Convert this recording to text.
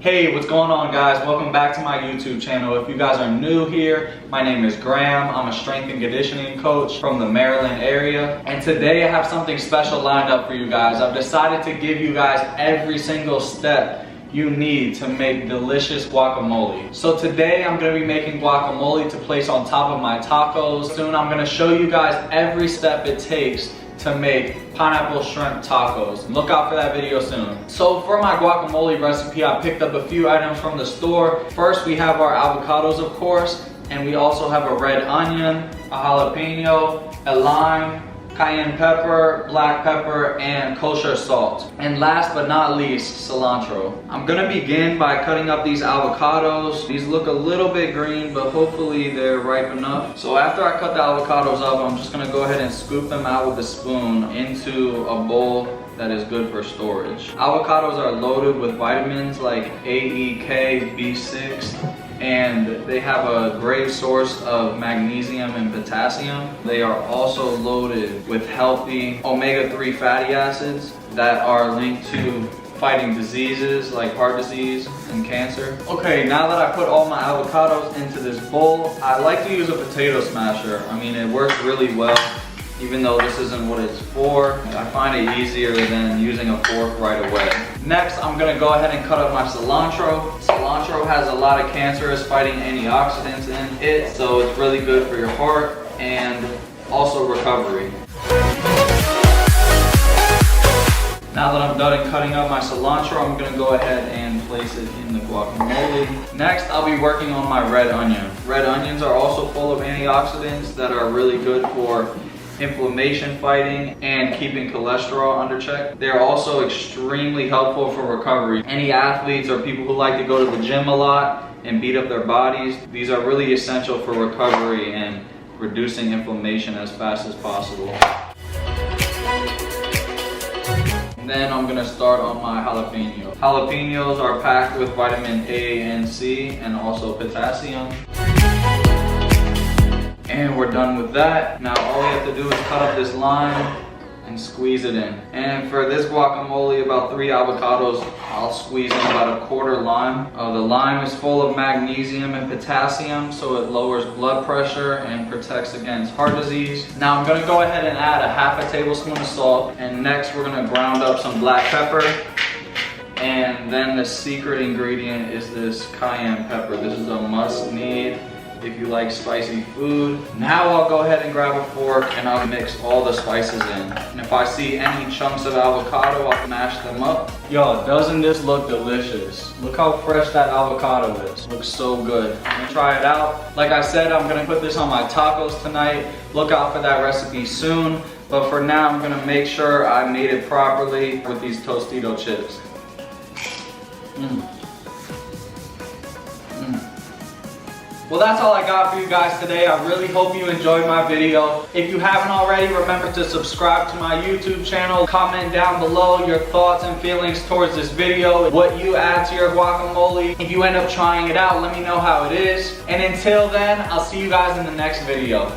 Hey, what's going on, guys? Welcome back to my YouTube channel. If you guys are new here, my name is Graham. I'm a strength and conditioning coach from the Maryland area. And today I have something special lined up for you guys. I've decided to give you guys every single step you need to make delicious guacamole. So today I'm gonna be making guacamole to place on top of my tacos. Soon I'm gonna show you guys every step it takes to make pineapple shrimp tacos. Look out for that video soon. So for my guacamole recipe, I picked up a few items from the store. First, we have our avocados, of course, and we also have a red onion, a jalapeno, a lime, cayenne pepper, black pepper, and kosher salt. And last but not least, cilantro. I'm gonna begin by cutting up these avocados. These look a little bit green, but hopefully they're ripe enough. So after I cut the avocados up, I'm just gonna go ahead and scoop them out with a spoon into a bowl that is good for storage. Avocados are loaded with vitamins like A, E, K, B6, and they have a great source of magnesium and potassium. They are also loaded with healthy omega-3 fatty acids that are linked to fighting diseases like heart disease and cancer. Okay, now that I put all my avocados into this bowl, I like to use a potato smasher. I mean, it works really well. Even though this isn't what it's for, I find it easier than using a fork right away. Next, I'm gonna go ahead and cut up my cilantro. Cilantro has a lot of cancerous fighting antioxidants in it, so it's really good for your heart and also recovery. Now that I'm done cutting up my cilantro, I'm gonna go ahead and place it in the guacamole. Next, I'll be working on my red onion. Red onions are also full of antioxidants that are really good for inflammation fighting and keeping cholesterol under check. They're also extremely helpful for recovery. Any athletes or people who like to go to the gym a lot and beat up their bodies, these are really essential for recovery and reducing inflammation as fast as possible. And then I'm gonna start on my jalapeno. Jalapenos are packed with vitamin A and C and also potassium. And we're done with that. Now all we have to do is cut up this lime and squeeze it in. And for this guacamole, about 3 avocados, I'll squeeze in about a quarter lime. The lime is full of magnesium and potassium, so it lowers blood pressure and protects against heart disease. Now I'm gonna go ahead and add a ½ tablespoon of salt. And next we're gonna ground up some black pepper. And then the secret ingredient is this cayenne pepper. This is a must need if you like spicy food. Now I'll go ahead and grab a fork and I'll mix all the spices in. And if I see any chunks of avocado, I'll mash them up. Yo, doesn't this look delicious? Look how fresh that avocado is. Looks so good. I'm gonna try it out. Like I said, I'm gonna put this on my tacos tonight. Look out for that recipe soon. But for now, I'm gonna make sure I made it properly with these Tostito chips. Well, that's all I got for you guys today. I really hope you enjoyed my video. If you haven't already, remember to subscribe to my YouTube channel. Comment down below your thoughts and feelings towards this video, what you add to your guacamole. If you end up trying it out, let me know how it is. And until then, I'll see you guys in the next video.